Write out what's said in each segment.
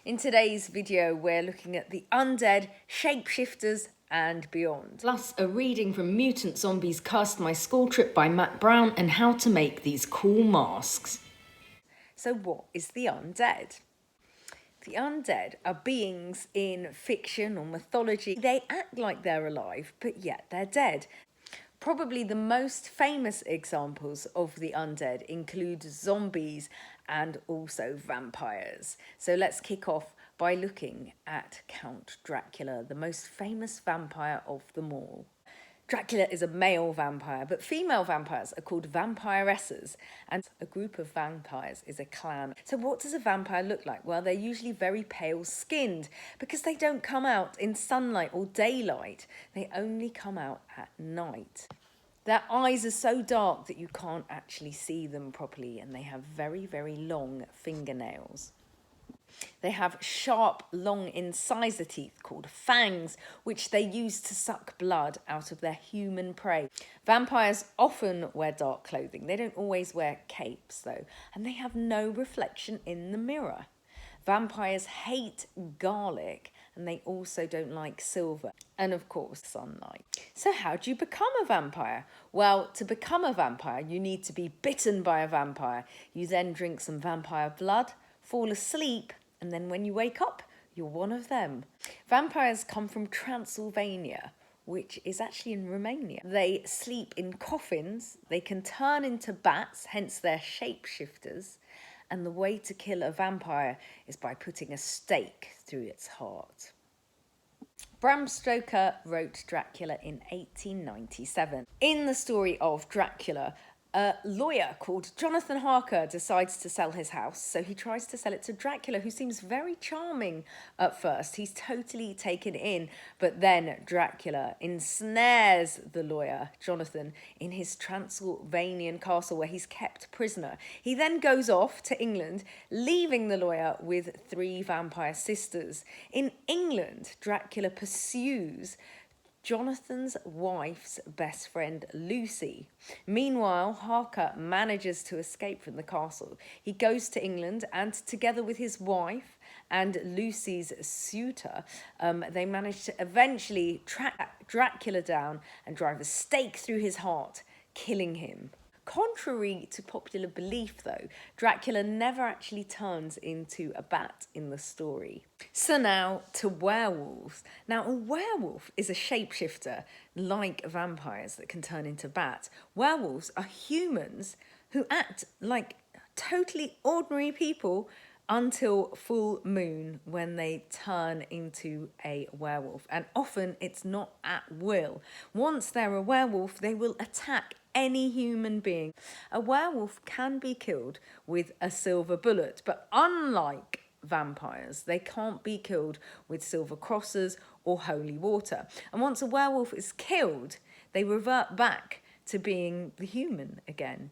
In today's video, we're looking at the undead, shapeshifters, and beyond. Plus, a reading from Mutant Zombies Cursed My School Trip by Matt Brown and how to make these cool masks. So what is the undead? The undead are beings in fiction or mythology. They act like they're alive, but yet they're dead. Probably the most famous examples of the undead include zombies and also vampires. So let's kick off by looking at Count Dracula, the most famous vampire of them all. Dracula is a male vampire, but female vampires are called vampiresses, and a group of vampires is a clan. So what does a vampire look like? Well, they're usually very pale skinned because they don't come out in sunlight or daylight. They only come out at night. Their eyes are so dark that you can't actually see them properly, and they have very, very long fingernails. They have sharp, long incisor teeth called fangs, which they use to suck blood out of their human prey. Vampires often wear dark clothing. They don't always wear capes, though, and they have no reflection in the mirror. Vampires hate garlic, and they also don't like silver, and of course, sunlight. So how do you become a vampire? Well, to become a vampire, you need to be bitten by a vampire. You then drink some vampire blood, fall asleep, and then when you wake up, you're one of them. Vampires come from Transylvania, which is actually in Romania. They sleep in coffins, they can turn into bats, hence they're shapeshifters, and the way to kill a vampire is by putting a stake through its heart. Bram Stoker wrote Dracula in 1897. In the story of Dracula, a lawyer called Jonathan Harker decides to sell his house, so he tries to sell it to Dracula, who seems very charming at first. He's totally taken in, but then Dracula ensnares the lawyer, Jonathan, in his Transylvanian castle where he's kept prisoner. He then goes off to England, leaving the lawyer with 3 vampire sisters. In England, Dracula pursues Jonathan's wife's best friend, Lucy. Meanwhile, Harker manages to escape from the castle. He goes to England, and together with his wife and Lucy's suitor, they manage to eventually track Dracula down and drive a stake through his heart, killing him. Contrary to popular belief, though, Dracula never actually turns into a bat in the story. So now to werewolves. Now, a werewolf is a shapeshifter, like vampires that can turn into bats. Werewolves are humans who act like totally ordinary people until full moon, when they turn into a werewolf. And often it's not at will. Once they're a werewolf, they will attack any human being. A werewolf can be killed with a silver bullet, but unlike vampires, they can't be killed with silver crosses or holy water. And once a werewolf is killed, they revert back to being the human again.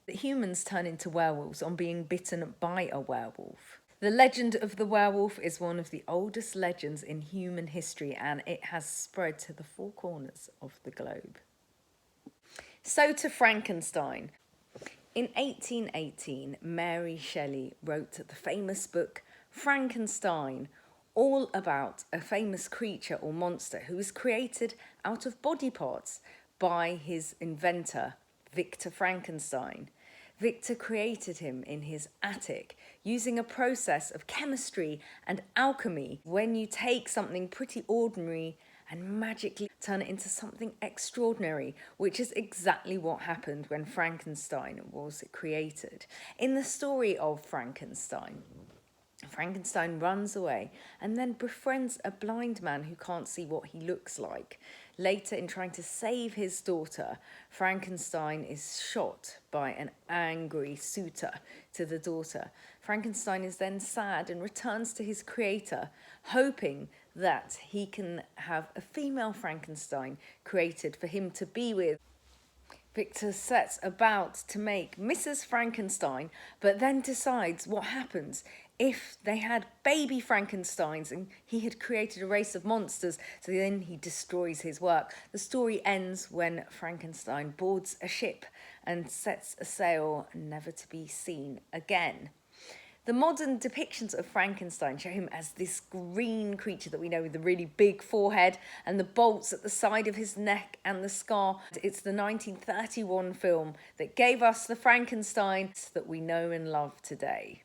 The humans turn into werewolves on being bitten by a werewolf. The legend of the werewolf is one of the oldest legends in human history, and it has spread to the 4 corners of the globe. So to Frankenstein. In 1818, Mary Shelley wrote the famous book Frankenstein, all about a famous creature or monster who was created out of body parts by his inventor, Victor Frankenstein. Victor created him in his attic using a process of chemistry and alchemy. When you take something pretty ordinary and magically turn it into something extraordinary, which is exactly what happened when Frankenstein was created. In the story of Frankenstein, Frankenstein runs away and then befriends a blind man who can't see what he looks like. Later, in trying to save his daughter, Frankenstein is shot by an angry suitor to the daughter. Frankenstein is then sad and returns to his creator, hoping that he can have a female Frankenstein created for him to be with. Victor sets about to make Mrs. Frankenstein, but then decides what happens if they had baby Frankensteins and he had created a race of monsters, so then he destroys his work. The story ends when Frankenstein boards a ship and sets a sail, never to be seen again. The modern depictions of Frankenstein show him as this green creature that we know with the really big forehead and the bolts at the side of his neck and the scar. It's the 1931 film that gave us the Frankenstein that we know and love today.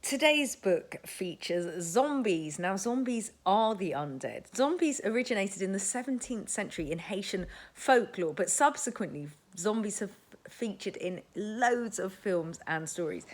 Today's book features zombies. Now, zombies are the undead. Zombies originated in the 17th century in Haitian folklore, but subsequently zombies have featured in loads of films and stories.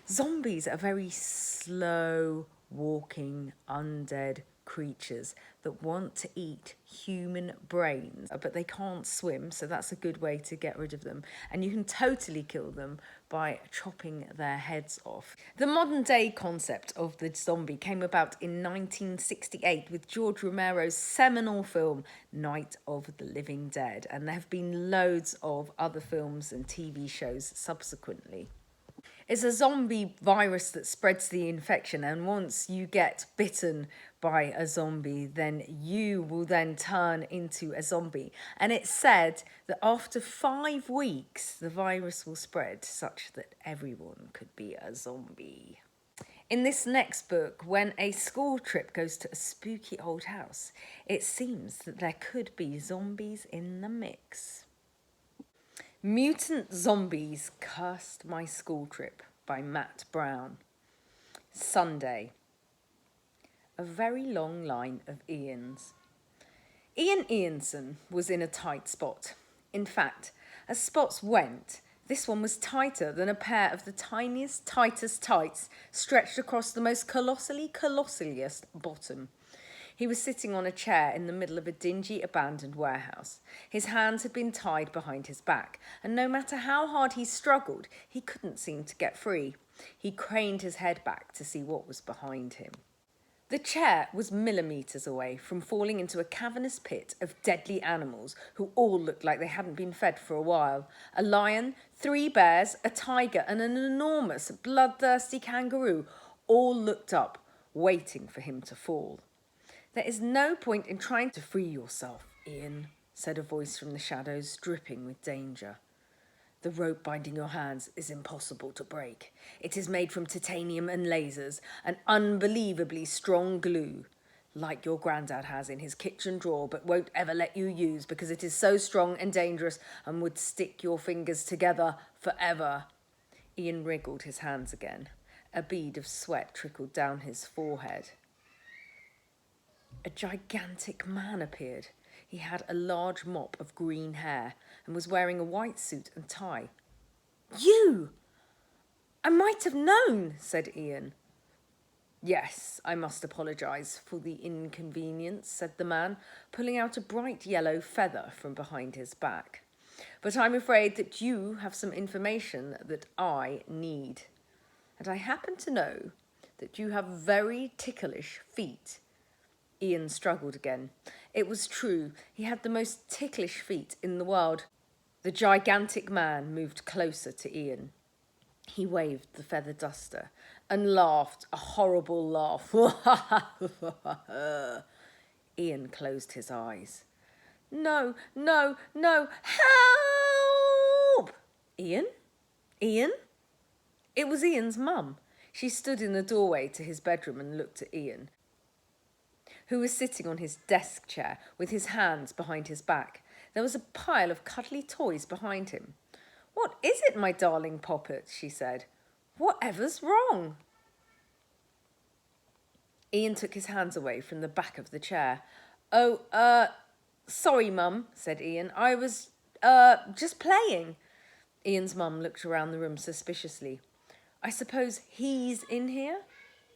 Zombies are very slow walking undead creatures that want to eat human brains, but they can't swim, so that's a good way to get rid of them. And you can totally kill them by chopping their heads off. The modern day concept of the zombie came about in 1968 with George Romero's seminal film Night of the Living Dead, and there have been loads of other films and TV shows subsequently. It's a zombie virus that spreads the infection, and once you get bitten by a zombie, then you will then turn into a zombie. And it's said that after 5 weeks, the virus will spread such that everyone could be a zombie. In this next book, when a school trip goes to a spooky old house, it seems that there could be zombies in the mix. Mutant Zombies Cursed My School Trip by Matt Brown. Sunday. A very long line of Ians. Ian Ianson was in a tight spot. In fact, as spots went, this one was tighter than a pair of the tiniest, tightest tights stretched across the most colossaliest bottom. He was sitting on a chair in the middle of a dingy, abandoned warehouse. His hands had been tied behind his back, and no matter how hard he struggled, he couldn't seem to get free. He craned his head back to see what was behind him. The chair was millimetres away from falling into a cavernous pit of deadly animals who all looked like they hadn't been fed for a while. A lion, 3 bears, a tiger, and an enormous, bloodthirsty kangaroo all looked up, waiting for him to fall. "There is no point in trying to free yourself, Ian," said a voice from the shadows, dripping with danger. "The rope binding your hands is impossible to break. It is made from titanium and lasers, an unbelievably strong glue, like your granddad has in his kitchen drawer but won't ever let you use because it is so strong and dangerous and would stick your fingers together forever." Ian wriggled his hands again. A bead of sweat trickled down his forehead. A gigantic man appeared. He had a large mop of green hair and was wearing a white suit and tie. "You! I might have known," said Ian. "Yes, I must apologise for the inconvenience," said the man, pulling out a bright yellow feather from behind his back. "But I'm afraid that you have some information that I need. And I happen to know that you have very ticklish feet." Ian struggled again. It was true, he had the most ticklish feet in the world. The gigantic man moved closer to Ian. He waved the feather duster and laughed a horrible laugh. Ian closed his eyes. No, help! Ian? Ian? It was Ian's mum. She stood in the doorway to his bedroom and looked at Ian, who was sitting on his desk chair with his hands behind his back. There was a pile of cuddly toys behind him. "What is it, my darling poppet?" she said. "Whatever's wrong?" Ian took his hands away from the back of the chair. Sorry, Mum," said Ian. "I was, just playing." Ian's mum looked around the room suspiciously. "I suppose he's in here?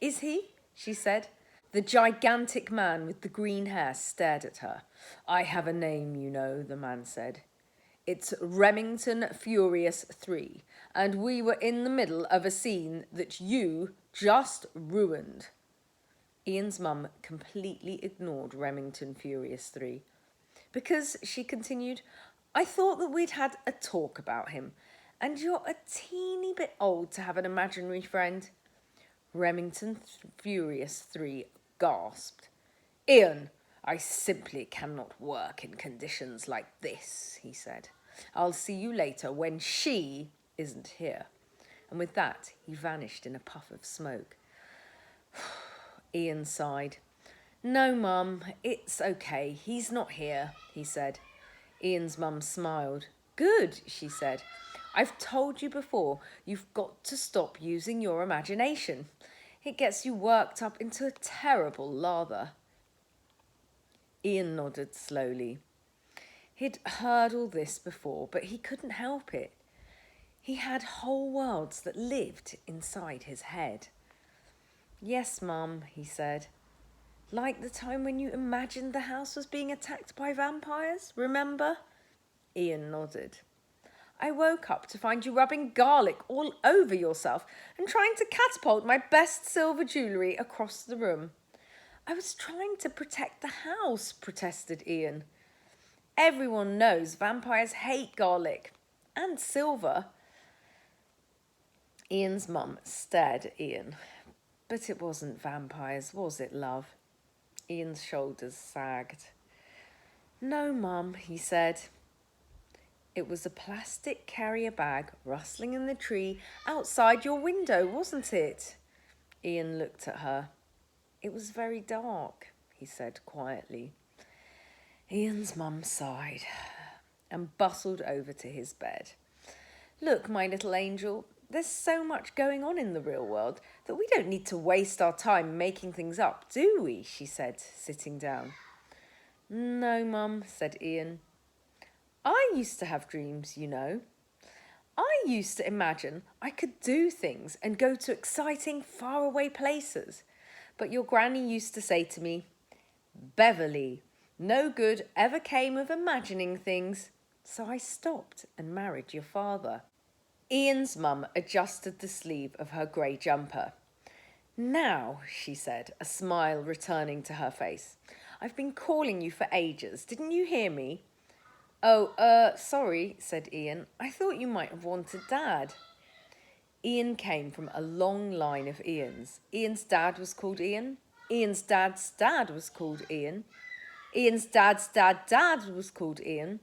Is he?" she said. The gigantic man with the green hair stared at her. "I have a name, you know," the man said. "It's Remington Furious 3, and we were in the middle of a scene that you just ruined." Ian's mum completely ignored Remington Furious 3. "Because," she continued, "I thought that we'd had a talk about him, and you're a teeny bit old to have an imaginary friend." Remington Furious 3 gasped. "Ian, I simply cannot work in conditions like this," he said. "I'll see you later when she isn't here." and with that he vanished in a puff of smoke. Ian sighed. "No, Mum, it's okay. He's not here," he said. Ian's mum smiled. "Good," she said. "I've told you before, you've got to stop using your imagination. It gets you worked up into a terrible lather." Ian nodded slowly. He'd heard all this before, but he couldn't help it. He had whole worlds that lived inside his head. "Yes, Mum," he said. "Like the time when you imagined the house was being attacked by vampires, remember?" Ian nodded. "I woke up to find you rubbing garlic all over yourself and trying to catapult my best silver jewellery across the room." "I was trying to protect the house," protested Ian. "Everyone knows vampires hate garlic and silver." Ian's mum stared at Ian. "But it wasn't vampires, was it, love?" Ian's shoulders sagged. "No, Mum," he said. "It was a plastic carrier bag rustling in the tree outside your window, wasn't it?" Ian looked at her. "It was very dark," he said quietly. Ian's mum sighed and bustled over to his bed. "Look, my little angel, there's so much going on in the real world that we don't need to waste our time making things up, do we?" she said, sitting down. "No, Mum," said Ian. "I used to have dreams, you know. I used to imagine I could do things and go to exciting, faraway places. But your granny used to say to me, 'Beverly, no good ever came of imagining things.' So I stopped and married your father." Ian's mum adjusted the sleeve of her grey jumper. "Now," she said, a smile returning to her face, "I've been calling you for ages. Didn't you hear me?" "Oh, sorry," said Ian. "I thought you might have wanted Dad." Ian came from a long line of Ians. Ian's dad was called Ian. Ian's dad's dad was called Ian. Ian's dad's dad was called Ian.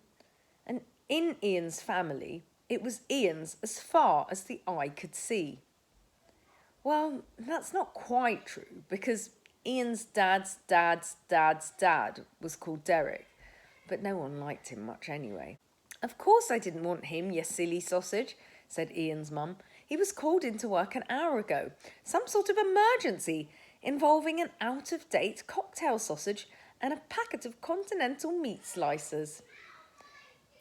And in Ian's family, it was Ians as far as the eye could see. Well, that's not quite true, because Ian's dad's dad was called Derek, but no one liked him much anyway. "Of course I didn't want him, you silly sausage," said Ian's mum. "He was called into work an hour ago. Some sort of emergency involving an out-of-date cocktail sausage and a packet of continental meat slicers."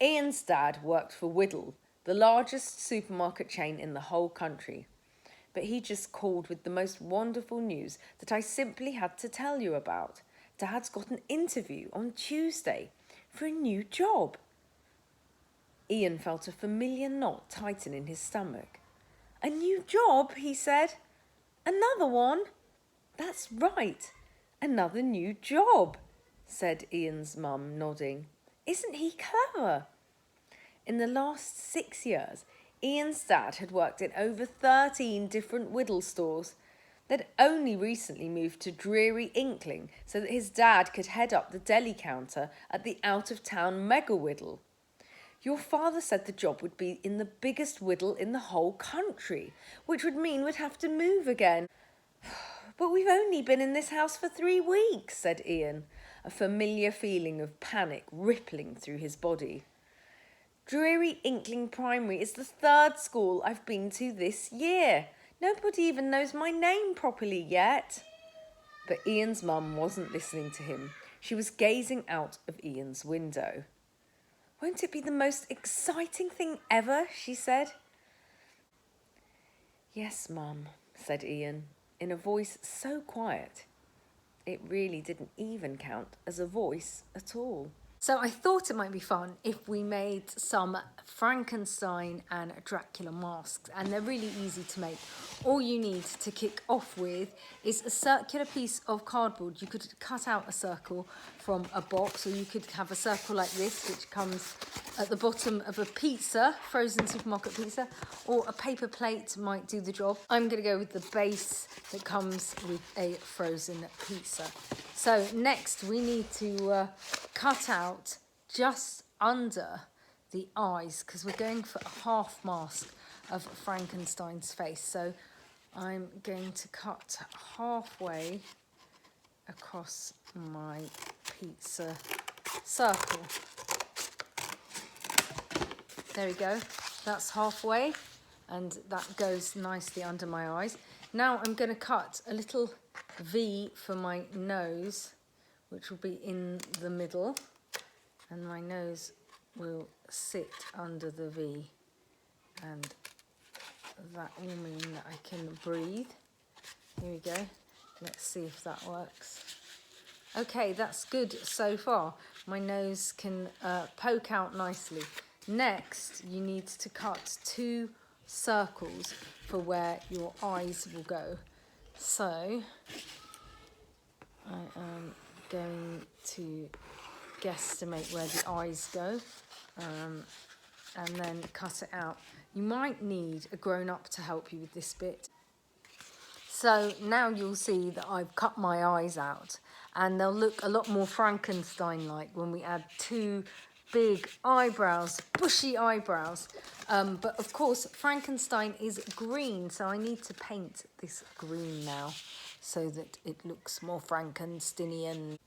Ian's dad worked for Whittle, the largest supermarket chain in the whole country. But he just called with the most wonderful news that I simply had to tell you about. Dad's got an interview on Tuesday for a new job. Ian felt a familiar knot tighten in his stomach. "A new job," he said. "Another one?" "That's right, another new job," said Ian's mum, nodding. "Isn't he clever?" In the last 6 years, Ian's dad had worked in over 13 different Whittle stores. They'd only recently moved to dreary Inkling so that his dad could head up the deli counter at the out-of-town Mega Whittle. Your father said the job would be in the biggest Whittle in the whole country, which would mean we'd have to move again. "But we've only been in this house for 3 weeks, said Ian, a familiar feeling of panic rippling through his body. "Dreary Inkling Primary is the 3rd school I've been to this year. Nobody even knows my name properly yet." But Ian's mum wasn't listening to him. She was gazing out of Ian's window. "Won't it be the most exciting thing ever?" she said. "Yes, Mum," said Ian, in a voice so quiet it really didn't even count as a voice at all. So I thought it might be fun if we made some Frankenstein and Dracula masks, and they're really easy to make. All you need to kick off with is a circular piece of cardboard. You could cut out a circle from a box, or you could have a circle like this, which comes at the bottom of a pizza, frozen supermarket pizza, or a paper plate might do the job. I'm going to go with the base that comes with a frozen pizza. So next we need to cut out just under the eyes, because we're going for a half mask of Frankenstein's face. So I'm going to cut halfway across my pizza circle. There we go, that's halfway, and that goes nicely under my eyes. Now I'm going to cut a little V for my nose, which will be in the middle, and my nose will sit under the V, and that will mean that I can breathe. Here we go, let's see if that works. Okay, that's good so far. My nose can poke out nicely. Next, you need to cut 2 circles for where your eyes will go. So, I am going to guesstimate where the eyes go, and then cut it out. You might need a grown-up to help you with this bit. So now you'll see that I've cut my eyes out, and they'll look a lot more Frankenstein-like when we add 2 big eyebrows, bushy eyebrows. But of course, Frankenstein is green, so I need to paint this green now so that it looks more Frankensteinian.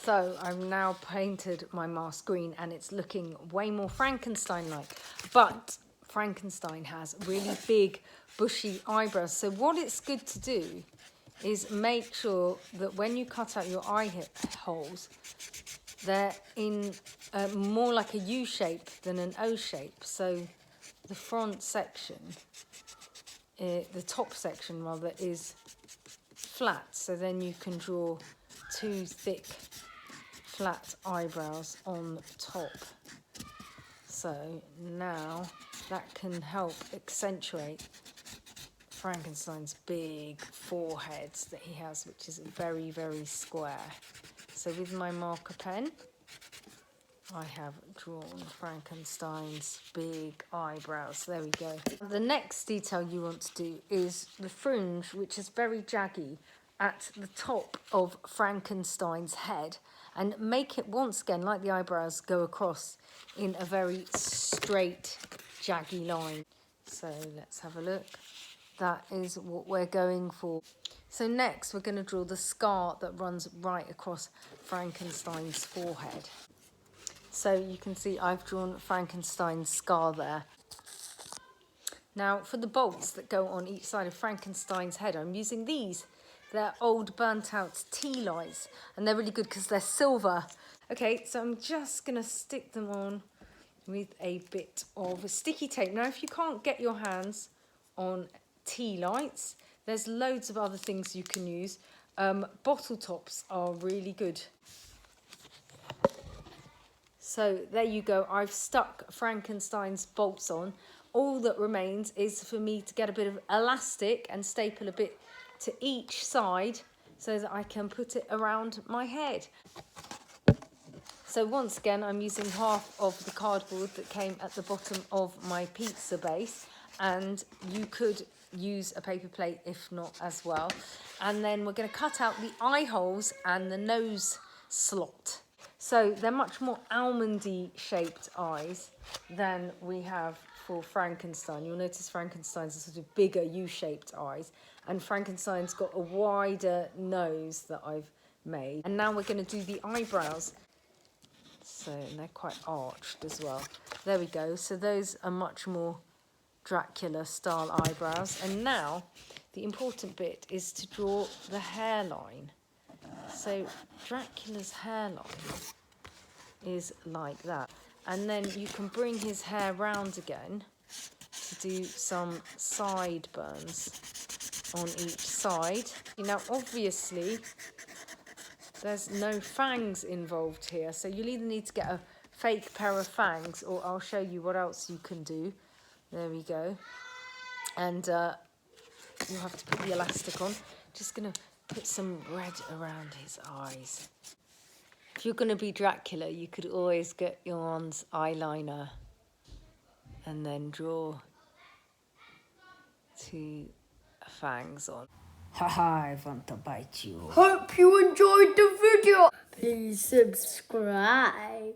So I've now painted my mask green, and it's looking way more Frankenstein-like. But Frankenstein has really big, bushy eyebrows. So what it's good to do is make sure that when you cut out your eye holes, they're in more like a U shape than an O shape. So the front section, the top section rather, is flat. So then you can draw 2 thick, flat eyebrows on top. So now that can help accentuate Frankenstein's big forehead that he has, which is very, very square. So with my marker pen, I have drawn Frankenstein's big eyebrows. There we go. The next detail you want to do is the fringe, which is very jaggy at the top of Frankenstein's head, and make it once again, like the eyebrows, go across in a very straight, jaggy line. So let's have a look. That is what we're going for. So next we're going to draw the scar that runs right across Frankenstein's forehead. So you can see I've drawn Frankenstein's scar there. Now for the bolts that go on each side of Frankenstein's head, I'm using these. They're old burnt out tea lights, and they're really good because they're silver. Okay, so I'm just going to stick them on with a bit of sticky tape. Now if you can't get your hands on tea lights, there's loads of other things you can use. Bottle tops are really good. So there you go, I've stuck Frankenstein's bolts on. All that remains is for me to get a bit of elastic and staple a bit to each side so that I can put it around my head. So once again, I'm using half of the cardboard that came at the bottom of my pizza base, and you could use a paper plate if not as well. And then we're going to cut out the eye holes and the nose slot. So they're much more almondy shaped eyes than we have for Frankenstein. You'll notice Frankenstein's are sort of bigger U-shaped eyes, and Frankenstein's got a wider nose that I've made. And now we're going to do the eyebrows. So and they're quite arched as well. There we go. So those are much more Dracula style eyebrows. And now the important bit is to draw the hairline. So Dracula's hairline is like that. And then you can bring his hair round again to do some sideburns on each side. Now obviously there's no fangs involved here, so you'll either need to get a fake pair of fangs, or I'll show you what else you can do. There we go. And you'll have to put the elastic on. Just going to put some red around his eyes. If you're going to be Dracula, you could always get your one's eyeliner and then draw 2 fangs on. Haha, I want to bite you. Hope you enjoyed the video. Please subscribe.